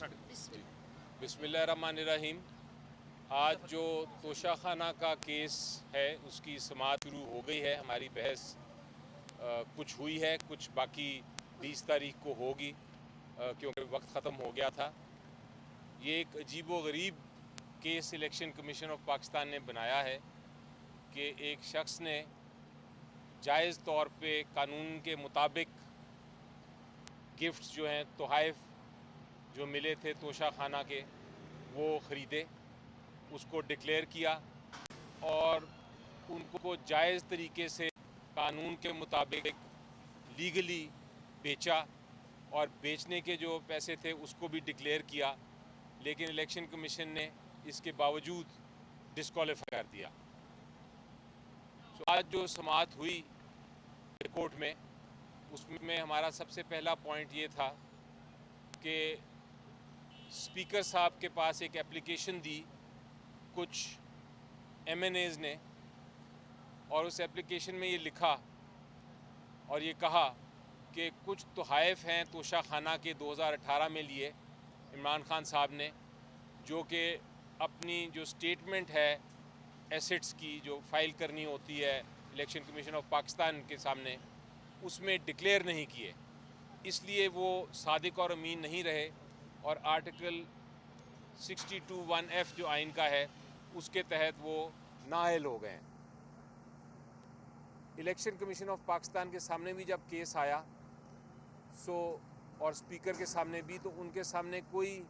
बिस्मिल्लाहिर्रहमानिर्रहीम। आज जो तोशाखाना का केस है उसकी समाअत शुरू हो गई है। हमारी बहस कुछ हुई है, कुछ बाकी 20 तारीख को होगी क्योंकि वक्त ख़त्म हो गया था। ये एक अजीबो-गरीब case election commission of Pakistan ने बनाया है कि एक शख्स ने जायज़ तौर पे कानून के मुताबिक गिफ्ट्स जो हैं, तोहफ़े जो मिले थे तोशाखाना के, वो ख़रीदे, उसको डिक्लेयर किया और उनको जायज़ तरीके से कानून के मुताबिक लीगली बेचा और बेचने के जो पैसे थे उसको भी डिक्लेयर किया, लेकिन इलेक्शन कमीशन ने इसके बावजूद डिस्क्वालीफाई कर दिया। आज जो समाअत हुई कोर्ट में, उसमें हमारा सबसे पहला पॉइंट ये था कि स्पीकर साहब के पास एक एप्लीकेशन दी कुछ MNAs ने, और उस एप्लीकेशन में ये लिखा और ये कहा कि कुछ तोहफ़े हैं तोशाखाना के 2018 में लिए इमरान खान साहब ने, जो कि अपनी जो स्टेटमेंट है एसेट्स की जो फ़ाइल करनी होती है इलेक्शन कमीशन ऑफ पाकिस्तान के सामने, उसमें डिक्लेयर नहीं किए, इसलिए वो सादिक और अमीन नहीं रहे और आर्टिकल 62(1)(f जो आइन का है उसके तहत वो नाअहल हो गए। इलेक्शन कमीशन ऑफ पाकिस्तान के सामने भी जब केस आया और स्पीकर के सामने भी, तो उनके सामने कोई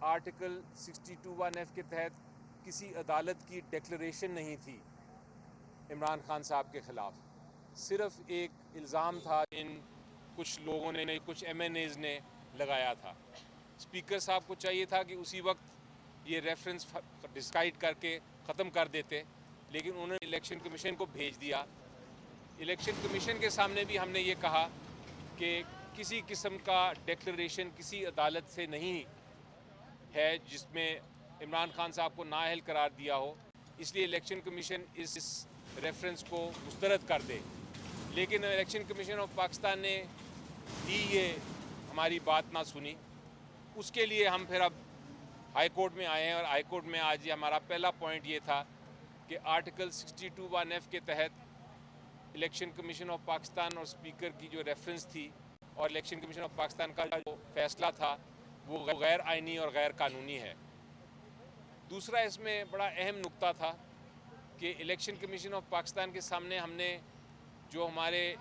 आर्टिकल 62(1)(f के तहत किसी अदालत की डिक्लेरेशन नहीं थी इमरान खान साहब के ख़िलाफ़। सिर्फ़ एक इल्ज़ाम था इन कुछ लोगों ने, कुछ MNAs ने लगाया था। स्पीकर साहब को चाहिए था कि उसी वक्त ये रेफरेंस डिसाइड करके ख़त्म कर देते, लेकिन उन्होंने इलेक्शन कमीशन को भेज दिया। इलेक्शन कमीशन के सामने भी हमने ये कहा कि किसी किस्म का डिक्लेरेशन किसी अदालत से नहीं है जिसमें इमरान खान साहब को नाअहल करार दिया हो, इसलिए इलेक्शन कमीशन इस रेफरेंस को मुस्तरद कर दे। लेकिन इलेक्शन कमीशन ऑफ पाकिस्तान ने भी ये हमारी बात ना सुनी। उसके लिए हम फिर अब हाई कोर्ट में आए हैं और हाई कोर्ट में आज ये हमारा पहला पॉइंट ये था कि आर्टिकल 62(1)(f के तहत इलेक्शन कमीशन ऑफ पाकिस्तान और स्पीकर की जो रेफरेंस थी और इलेक्शन कमीशन ऑफ पाकिस्तान का जो फैसला था वो गैर आइनी और गैर कानूनी है। दूसरा इसमें बड़ा अहम नुक्ता था कि इलेक्शन कमीशन ऑफ पाकिस्तान के सामने हमने जो हमारे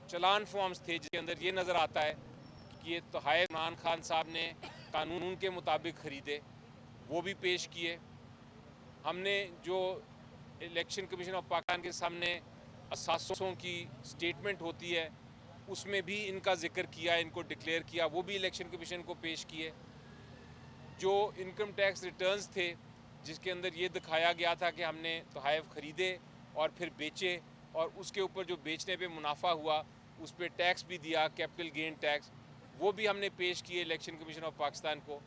चलान फॉर्म्स थे जिसके अंदर ये नज़र आता है कि ये तोहफ़े इमरान खान साहब ने कानून के मुताबिक ख़रीदे, वो भी पेश किए। हमने जो इलेक्शन कमीशन ऑफ पाकिस्तान के सामने असासों की स्टेटमेंट होती है उसमें भी इनका ज़िक्र किया, इनको डिक्लेयर किया, वो भी इलेक्शन कमीशन को पेश किए। जो इनकम टैक्स रिटर्न्स थे जिसके अंदर ये दिखाया गया था कि हमने तोहफ़े ख़रीदे और फिर बेचे और उसके ऊपर जो बेचने पे मुनाफा हुआ उस पर टैक्स भी दिया, कैपिटल गेन टैक्स, वो भी हमने पेश किए इलेक्शन कमीशन ऑफ पाकिस्तान को।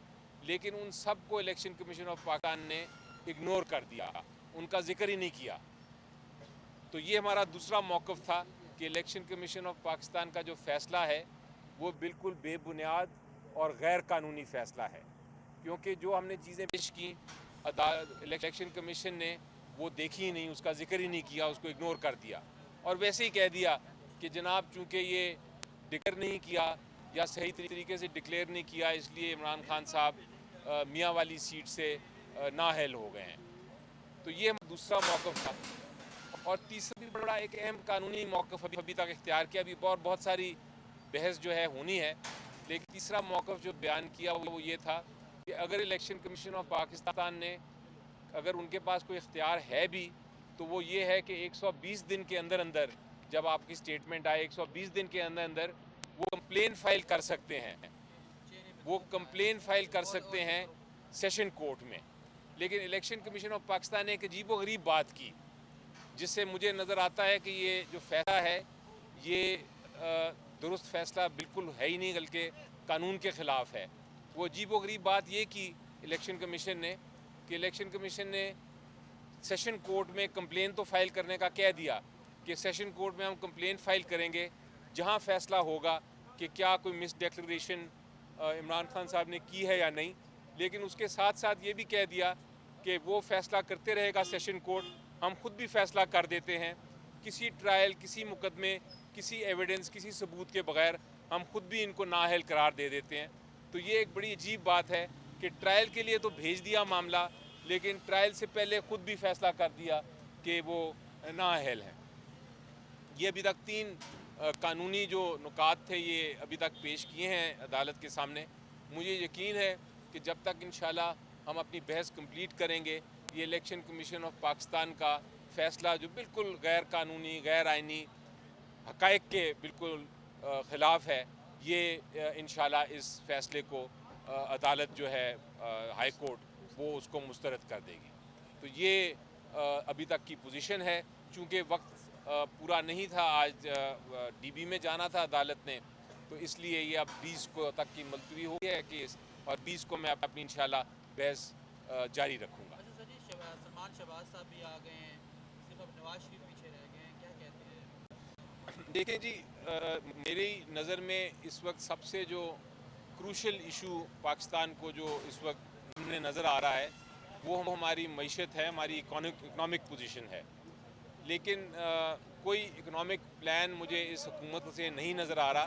लेकिन उन सब को इलेक्शन कमीशन ऑफ पाकिस्तान ने इग्नोर कर दिया, उनका जिक्र ही नहीं किया। तो ये हमारा दूसरा मौक़िफ़ था कि इलेक्शन कमीशन ऑफ पाकिस्तान का जो फ़ैसला है वो बिल्कुल बेबुनियाद और गैर कानूनी फ़ैसला है, क्योंकि जो हमने चीज़ें पेश की इलेक्शन कमीशन ने वो देखी ही नहीं, उसका जिक्र ही नहीं किया, उसको इग्नोर कर दिया और वैसे ही कह दिया कि जनाब चूँकि ये डिक्लेयर नहीं किया या सही तरीके से डिक्लेयर नहीं किया, इसलिए इमरान खान साहब मियाँ वाली सीट से नाअहल हो गए हैं। तो ये दूसरा मौक़िफ़ था। और तीसरा भी बड़ा एक अहम कानूनी मौक़िफ़ अभी तक इख्तियार किया, अभी बहुत सारी बहस जो है होनी है, लेकिन तीसरा मौक़िफ़ जो बयान किया वो ये था कि अगर इलेक्शन कमीशन ऑफ पाकिस्तान ने, अगर उनके पास कोई इख्तियार है भी, तो वो ये है कि 120 दिन के अंदर अंदर, जब आपकी स्टेटमेंट आए 120 दिन के अंदर अंदर वो कंप्लेन फ़ाइल कर सकते हैं, वो कंप्लेन फ़ाइल कर सकते हैं सेशन कोर्ट में। लेकिन इलेक्शन कमीशन ऑफ पाकिस्तान ने एक अजीबो-गरीब बात की जिससे मुझे नज़र आता है कि ये जो फ़ैसला है ये दुरुस्त फ़ैसला बिल्कुल है ही नहीं, बल्कि कानून के ख़िलाफ़ है। वो अजीबो-गरीब बात ये की इलेक्शन कमीशन ने कि इलेक्शन कमीशन ने सेशन कोर्ट में कंप्लेन तो फ़ाइल करने का कह दिया कि सेशन कोर्ट में हम कंप्लेन फ़ाइल करेंगे, जहां फ़ैसला होगा कि क्या कोई मिस डिक्लेरेशन इमरान खान साहब ने की है या नहीं, लेकिन उसके साथ साथ ये भी कह दिया कि वो फैसला करते रहेगा सेशन कोर्ट, हम खुद भी फैसला कर देते हैं। किसी ट्रायल, किसी मुकदमे, किसी एविडेंस, किसी सबूत के बगैर हम खुद भी इनको नाअहल करार दे देते हैं। तो ये एक बड़ी अजीब बात है कि ट्रायल के लिए तो भेज दिया मामला, लेकिन ट्रायल से पहले खुद भी फैसला कर दिया कि वो नाअहल है। ये अभी तक 3 कानूनी जो नुकात थे ये अभी तक पेश किए हैं अदालत के सामने। मुझे यकीन है कि जब तक इंशाल्लाह हम अपनी बहस कंप्लीट करेंगे, ये इलेक्शन कमीशन ऑफ पाकिस्तान का फ़ैसला जो बिल्कुल गैर कानूनी, गैर आइनी, हक़ाइक़ के बिल्कुल ख़िलाफ़ है, ये इंशाल्लाह इस फ़ैसले को अदालत जो है हाई कोर्ट वो उसको मुस्तरद कर देगी। तो ये अभी तक की पोजीशन है। चूँकि वक्त पूरा नहीं था, आज डीबी में जाना था अदालत ने, तो इसलिए ये अब 20 को तक की मुलतवी हो गया है केस, और 20 को मैं अपनी इंशाल्लाह बहस जारी रखूँगा। अच्छा सर जी, सलमान शहबाज साहब भी आ गए हैं, सिर्फ अब नवाज शरीफ पीछे रह गए हैं, क्या कहते हैं? देखें जी, मेरी नज़र में इस वक्त सबसे जो क्रूशल इशू पाकिस्तान को जो इस वक्त सामने नज़र आ रहा है वो हमारी मईशत है, हमारी इकनॉमिक पोजीशन है। लेकिन कोई इकनॉमिक प्लान मुझे इस हुकूमत से नहीं नज़र आ रहा।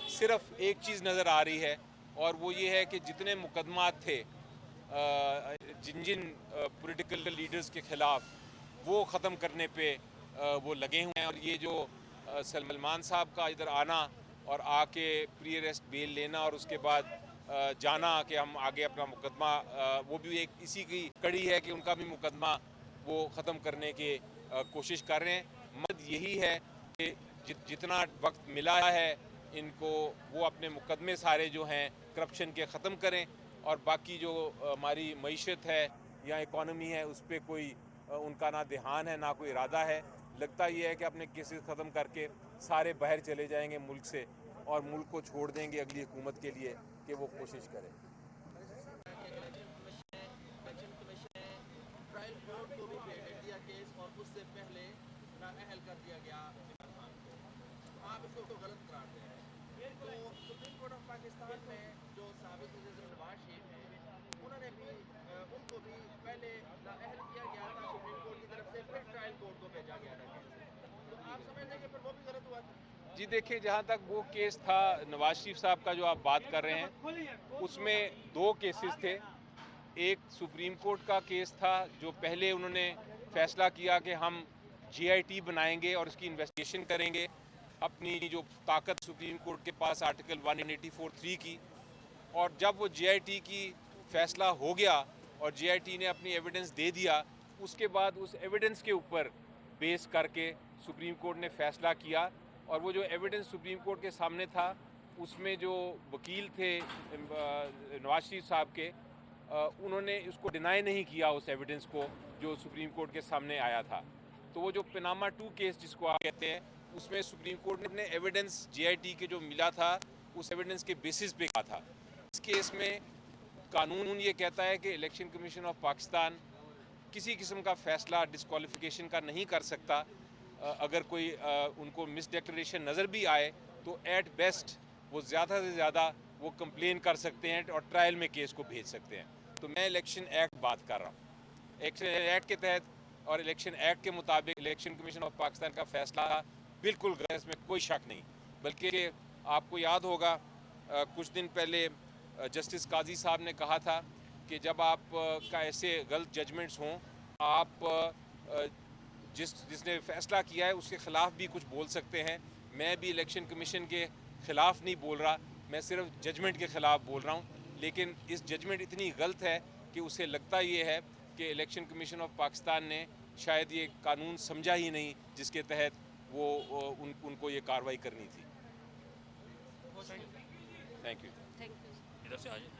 सिर्फ एक चीज़ नज़र आ रही है, और वो ये है कि जितने मुकदमात थे जिन जिन पॉलिटिकल लीडर्स के ख़िलाफ़, वो ख़त्म करने पे वो लगे हुए हैं। और ये जो सलमान साहब का इधर आना और आके प्री अरेस्ट बेल लेना और उसके बाद जाना कि हम आगे अपना मुकदमा, वो भी एक इसी की कड़ी है कि उनका भी मुकदमा वो ख़त्म करने की कोशिश कर रहे हैं। मद यही है कि जितना वक्त मिला है इनको, वो अपने मुकदमे सारे जो हैं करप्शन के ख़त्म करें, और बाकी जो हमारी मईशत है या इकॉनमी है उस पर कोई उनका ना ध्यान है ना कोई इरादा है। लगता ये है कि अपने केसेस ख़त्म करके सारे बाहर चले जाएंगे मुल्क से, और मुल्क को छोड़ देंगे अगली हुकूमत के लिए कि वो कोशिश करें। इलेक्शन कमीशन ने ट्रायल कोर्ट को भी भेज दिया केस, और उससे पहले नाअहल कर दिया गया इमरान खान को। आप इसको गलत करार दे रहे हैं। तो सुप्रीम कोर्ट ऑफ पाकिस्तान में जो साबिक वज़ीर नवाज शरीफ हैं, उन्होंने भी उनको भी पहले नाअहल किया गया था सुप्रीम कोर्ट की तरफ से, फिर ट्रायल कोर्ट को भेजा गया था केस। तो आप समझते हैं कि फिर वो भी गलत हुआ था? जी देखिए, जहाँ तक वो केस था नवाज शरीफ साहब का जो आप बात कर रहे हैं, उसमें 2 केसेस थे। एक सुप्रीम कोर्ट का केस था जो पहले उन्होंने फैसला किया कि हम GIT बनाएंगे और इसकी इन्वेस्टिगेशन करेंगे। अपनी जो ताकत सुप्रीम कोर्ट के पास आर्टिकल 184(3) की, और जब वो GIT की फैसला हो गया और GIT ने अपनी एविडेंस दे दिया, उसके बाद उस एविडेंस के ऊपर बेस करके सुप्रीम कोर्ट ने फैसला किया। और वो जो एविडेंस सुप्रीम कोर्ट के सामने था, उसमें जो वकील थे नवाज शरीफ साहब के, उन्होंने उसको डिनाई नहीं किया उस एविडेंस को जो सुप्रीम कोर्ट के सामने आया था। तो वो जो पनामा 2 केस जिसको आप कहते हैं, उसमें सुप्रीम कोर्ट ने अपने एविडेंस GIT के जो मिला था उस एविडेंस के बेसिस पे कहा था। इस केस में कानून ये कहता है कि इलेक्शन कमीशन ऑफ पाकिस्तान किसी किस्म का फ़ैसला डिस्क्वालिफिकेशन का नहीं कर सकता। अगर कोई उनको मिस डिक्लेरेशन नज़र भी आए तो एट बेस्ट वो ज़्यादा से ज़्यादा वो कंप्लेन कर सकते हैं और ट्रायल में केस को भेज सकते हैं। तो मैं इलेक्शन एक्ट बात कर रहा हूँ। इलेक्शन एक्ट के तहत और इलेक्शन एक्ट के मुताबिक इलेक्शन कमीशन ऑफ पाकिस्तान का फ़ैसला बिल्कुल गलत, इसमें कोई शक नहीं। बल्कि आपको याद होगा कुछ दिन पहले जस्टिस काजी साहब ने कहा था कि जब आप का ऐसे गलत जजमेंट्स हों, आप जिसने फ़ैसला किया है उसके ख़िलाफ़ भी कुछ बोल सकते हैं। मैं भी इलेक्शन कमीशन के ख़िलाफ़ नहीं बोल रहा, मैं सिर्फ जजमेंट के ख़िलाफ़ बोल रहा हूँ। लेकिन इस जजमेंट इतनी गलत है कि उसे लगता ये है कि इलेक्शन कमीशन ऑफ पाकिस्तान ने शायद ये कानून समझा ही नहीं जिसके तहत वो उनको ये कार्रवाई करनी थी। Thank you. इधर से आ जाए।